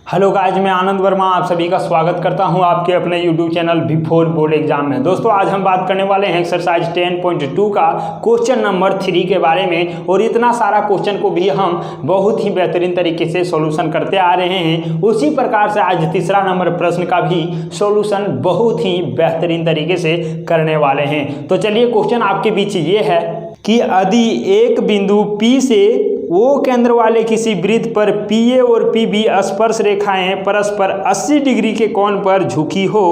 Hello guys, मैं आनंद वर्मा आप सभी का स्वागत करता हूं आपके अपने YouTube channel before board exam में। दोस्तों, आज हम बात करने वाले हैं एक्सरसाइज 10.2 का क्वेश्चन नंबर 3 के बारे में। और इतना सारा क्वेश्चन को भी हम बहुत ही बेहतरीन तरीके से सॉल्यूशन करते आ रहे हैं। उसी प्रकार से आज तीसरा नंबर प्रश्न का भी सॉल्यूशन बहुत ही बेहतरीन तरीके से करने वाले हैं। तो चलिए, क्वेश्चन आपके बीच ये है कि यदि एक बिंदु P से O केंद्र वाले किसी वृत्त पर PA और PB स्पर्श रेखाएं परस्पर 80 डिग्री के कोण पर झुकी हो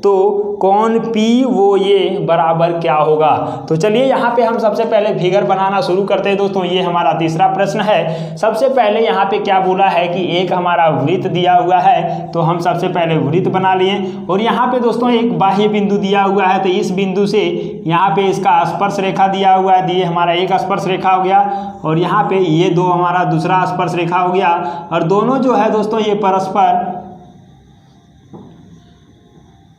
तो कोण POA बराबर क्या होगा। तो चलिए, यहाँ पे हम सबसे पहले फिगर बनाना शुरू करते हैं। दोस्तों, ये हमारा तीसरा प्रश्न है। सबसे पहले यहाँ पे क्या बोला है कि एक हमारा वृत्त दिया हुआ है, तो हम सबसे पहले वृत्त बना लिए। और यहाँ पे दोस्तों एक बाह्य बिंदु दिया हुआ है, तो इस बिंदु से यहाँ पे इसका स्पर्श रेखा दिया हुआ है। ये हमारा एक स्पर्श रेखा हो गया, और यहाँ पे ये दो हमारा दूसरा स्पर्श रेखा हो गया। और दोनों जो है दोस्तों ये परस्पर,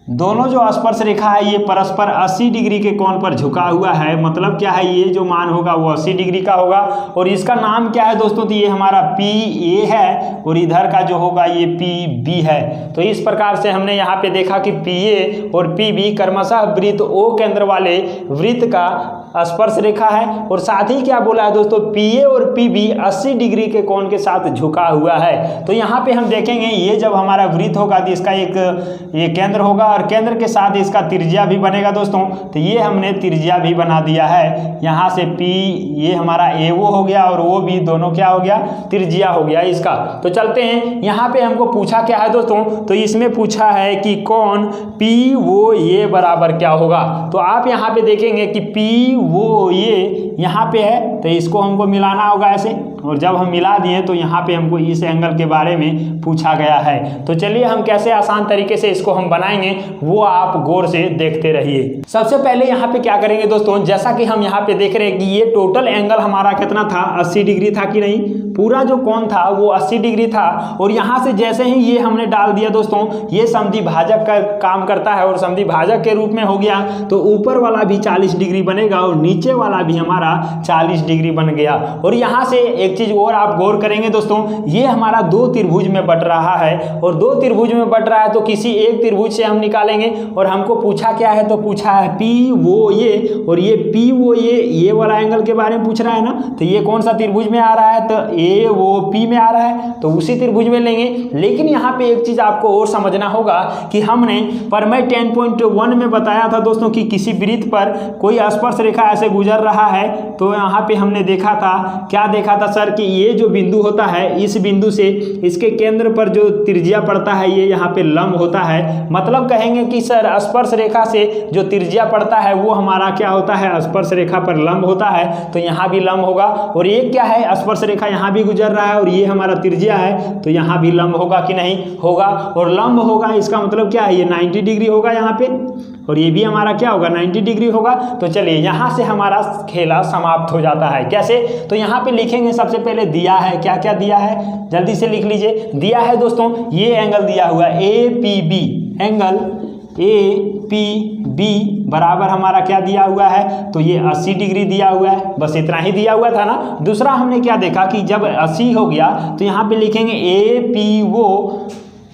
दोनों जो स्पर्श रेखा है ये परस्पर 80 डिग्री के कोण पर झुका हुआ है। मतलब क्या है, ये जो मान होगा वो 80 डिग्री का होगा। और इसका नाम क्या है दोस्तों, तो ये हमारा PA है, और इधर का जो होगा ये PB है। तो इस प्रकार से हमने यहाँ पे देखा कि PA और PB क्रमशः वृत्त O केंद्र वाले वृत्त का स्पर्श रेखा है। और साथ ही क्या बोला है दोस्तों, PA और PB 80 डिग्री के कोण के साथ झुका हुआ है। तो यहाँ पे हम देखेंगे, ये जब हमारा वृत्त होगा तो इसका एक ये केंद्र होगा, और केंद्र के साथ इसका त्रिज्या भी बनेगा दोस्तों। तो ये हमने त्रिज्या भी बना दिया है। यहाँ से P ये हमारा AO हो गया, और वो भी दोनों क्या हो गया, त्रिज्या हो गया इसका। तो चलते हैं, यहाँ पे हमको पूछा क्या है दोस्तों, तो इसमें पूछा है कि कोण POA बराबर क्या होगा। तो आप यहाँ पे देखेंगे कि POA यहाँ पे है, तो इसको हमको मिलाना होगा ऐसे। और जब हम मिला दिए तो यहाँ पे हमको इस एंगल के बारे में पूछा गया है। तो चलिए, हम कैसे आसान तरीके से इसको हम बनाएंगे वो आप गौर से देखते रहिए। सबसे पहले यहाँ पे क्या करेंगे दोस्तों, जैसा कि हम यहाँ पे देख रहे हैं कि ये टोटल एंगल हमारा कितना था, 80 डिग्री था कि नहीं। पूरा जो कोण था वो 80 डिग्री था। और यहाँ से जैसे ही ये हमने डाल दिया दोस्तों, ये समद्वि भाजक का काम करता है, और समद्वि भाजक के रूप में हो गया। तो ऊपर वाला भी 40 डिग्री बनेगा, और नीचे वाला भी हमारा 40 डिग्री बन गया। और यहाँ से एक चीज और आप गौर करेंगे दोस्तों, ये हमारा दो त्रिभुज में बट रहा है, और दो त्रिभुज में बट रहा है तो किसी एक त्रिभुज से हम निकालेंगे। और हमको पूछा क्या है, तो पूछा है POA, और ये POA ये वाला एंगल के बारे में पूछ रहा है ना। तो ये कौन सा त्रिभुज में आ रहा है, तो AOP में आ रहा है, तो उसी त्रिभुज में लेंगे। लेकिन यहाँ पे एक चीज आपको और समझना होगा कि हमने परमेय 10.1 में बताया था दोस्तों कि किसी वृत्त पर कोई स्पर्श रेखा ऐसे गुजर रहा है। तो यहाँ पे हमने देखा था, क्या देखा था सर, कि ये जो बिंदु होता है, इस बिंदु से इसके केंद्र पर जो त्रिज्या पड़ता है ये यहाँ पे लंब होता है। मतलब कहेंगे कि सर स्पर्श रेखा से जो त्रिज्या पड़ता है वो हमारा क्या होता है, स्पर्श रेखा पर लंब होता है। तो यहाँ भी लंब होगा। और ये क्या है, स्पर्श रेखा यहाँ भी गुजर रहा है, और ये हमारा त्रिज्या है, तो यहाँ भी लंब होगा कि नहीं होगा। और लंब होगा इसका मतलब क्या है, ये 90 डिग्री होगा यहाँ पे, और ये भी हमारा क्या होगा, 90 डिग्री होगा। तो चलिए, यहाँ से हमारा खेला समाप्त हो जाता है। कैसे, तो यहाँ पे लिखेंगे, सबसे पहले दिया है, क्या क्या दिया है, जल्दी से लिख लीजिए। दिया है दोस्तों, ये एंगल दिया हुआ है APB, एंगल APB बराबर हमारा क्या दिया हुआ है, तो ये 80 डिग्री दिया हुआ है। बस इतना ही दिया हुआ था ना। दूसरा हमने क्या देखा कि जब 80 हो गया तो यहाँ पे लिखेंगे APO।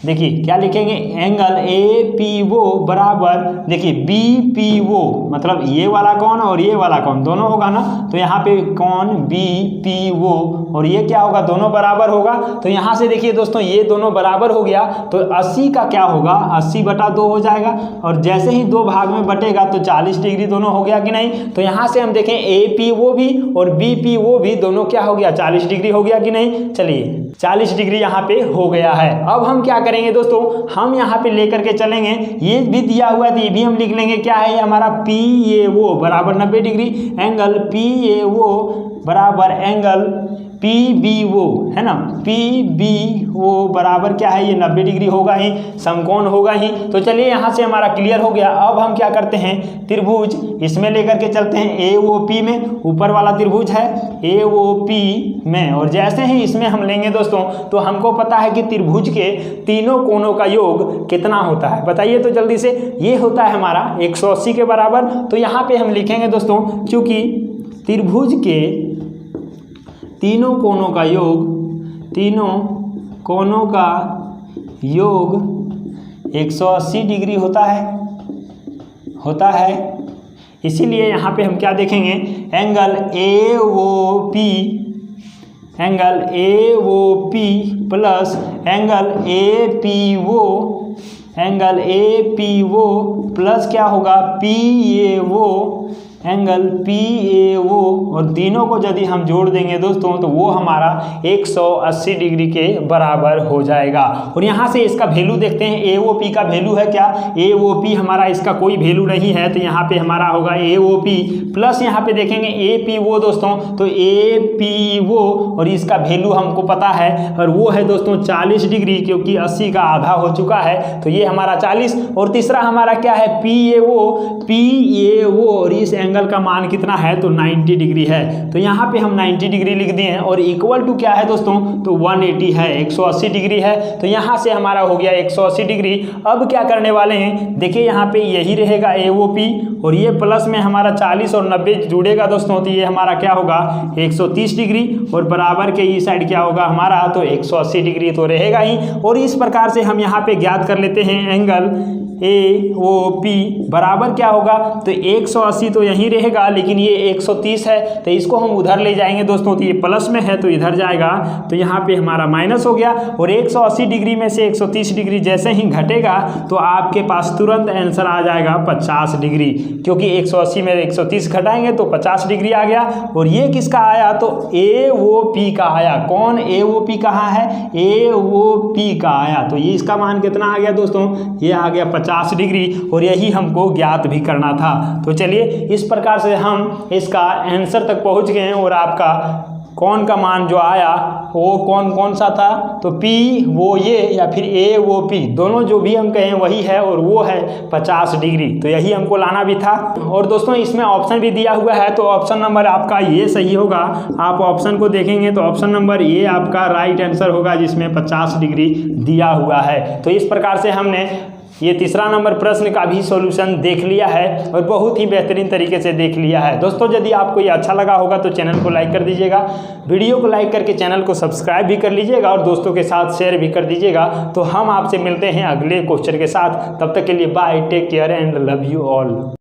देखिए क्या लिखेंगे, एंगल APO बराबर, देखिए BPO, मतलब ये वाला कोण और ये वाला कोण दोनों होगा ना। तो यहाँ पे कोण BPO, और ये क्या होगा, दोनों बराबर होगा। तो यहाँ से देखिए दोस्तों, ये दोनों बराबर हो गया, तो 80 का क्या होगा, 80/2 हो जाएगा। और जैसे ही दो भाग में बटेगा तो 40 डिग्री दोनों हो गया कि नहीं। तो यहाँ से हम देखें APO भी और BPO भी दोनों क्या हो गया, 40 डिग्री हो गया कि नहीं। चलिए, 40 डिग्री यहाँ पे हो गया है। अब हम क्या करेंगे दोस्तों, हम यहाँ पे लेकर के चलेंगे, ये भी दिया हुआ है तो ये भी हम लिख लेंगे। क्या है, हमारा PAO बराबर 90 डिग्री, एंगल PAO बराबर एंगल PBO, है ना। PBO बराबर क्या है, ये 90 डिग्री होगा ही, समकोण होगा ही। तो चलिए, यहाँ से हमारा क्लियर हो गया। अब हम क्या करते हैं, त्रिभुज इसमें लेकर के चलते हैं AOP में, ऊपर वाला त्रिभुज है AOP में। और जैसे ही इसमें हम लेंगे दोस्तों, तो हमको पता है कि त्रिभुज के तीनों कोणों का योग कितना होता है, बताइए तो जल्दी से। ये होता है हमारा 180 के बराबर। तो यहाँ पे हम लिखेंगे दोस्तों, चूंकि त्रिभुज के तीनों कोणों का योग, तीनों कोणों का योग 180 डिग्री होता है। इसीलिए यहाँ पे हम क्या देखेंगे, angle AOP plus angle APO plus क्या होगा PAO, एंगल PAO, और तीनों को यदि हम जोड़ देंगे दोस्तों तो वो हमारा 180 डिग्री के बराबर हो जाएगा। और यहाँ से इसका वैल्यू देखते हैं, AOP का वैल्यू है क्या, AOP हमारा इसका कोई वैल्यू नहीं है, तो यहाँ पे हमारा होगा AOP प्लस यहाँ पे देखेंगे APO दोस्तों, तो APO और इसका वैल्यू हमको पता है और वो है दोस्तों 40 डिग्री, क्योंकि 80 का आधा हो चुका है तो ये हमारा 40। और तीसरा हमारा क्या है PAO, और इस एंगल का मान कितना है तो 90 डिग्री है, तो यहाँ पे हम 90 डिग्री लिख दिए हैं। और इक्वल टू क्या है दोस्तों तो 180 है, 180 डिग्री है, तो यहाँ से हमारा हो गया 180 डिग्री। अब क्या करने वाले हैं, देखिए यहाँ पे यही रहेगा AOP और ये प्लस में हमारा 40 और 90 जुड़ेगा दोस्तों, तो ये हमारा क्या होगा 130 डिग्री, और बराबर के इस साइड क्या होगा हमारा तो 180 डिग्री तो रहेगा ही। और इस प्रकार से हम यहाँ पे ज्ञात कर लेते हैं एंगल AOP बराबर क्या होगा तो 180 तो यहीं रहेगा, लेकिन ये 130 है तो इसको हम उधर ले जाएंगे दोस्तों, तो ये प्लस में है तो इधर जाएगा, तो यहाँ पे हमारा माइनस हो गया। और 180 डिग्री में से 130 डिग्री जैसे ही घटेगा तो आपके पास तुरंत आंसर आ जाएगा 50 डिग्री, क्योंकि 180 में 130 घटाएंगे तो 50 डिग्री आ गया। और ये किसका आया तो AOP का आया। कौन AOP कहाँ है, AOP का आया, तो ये इसका मान कितना आ गया दोस्तों, ये आ गया 50 डिग्री, और यही हमको ज्ञात भी करना था। तो चलिए इस प्रकार से हम इसका आंसर तक पहुंच गए हैं। और आपका कौन का मान जो आया वो कौन सा था तो P वो ये या फिर AOP दोनों जो भी हम कहें वही है, और वो है 50 डिग्री, तो यही हमको लाना भी था। और दोस्तों इसमें ऑप्शन भी दिया हुआ है, तो ऑप्शन नंबर आपका ये सही होगा। आप ऑप्शन को देखेंगे तो ऑप्शन नंबर ये आपका राइट आंसर होगा, जिसमें 50 डिग्री दिया हुआ है। तो इस प्रकार से हमने ये तीसरा नंबर प्रश्न का भी सॉल्यूशन देख लिया है, और बहुत ही बेहतरीन तरीके से देख लिया है। दोस्तों यदि आपको ये अच्छा लगा होगा तो चैनल को लाइक कर दीजिएगा, वीडियो को लाइक करके चैनल को सब्सक्राइब भी कर लीजिएगा, और दोस्तों के साथ शेयर भी कर दीजिएगा। तो हम आपसे मिलते हैं अगले क्वेश्चन के साथ, तब तक के लिए bye, take care and love you all.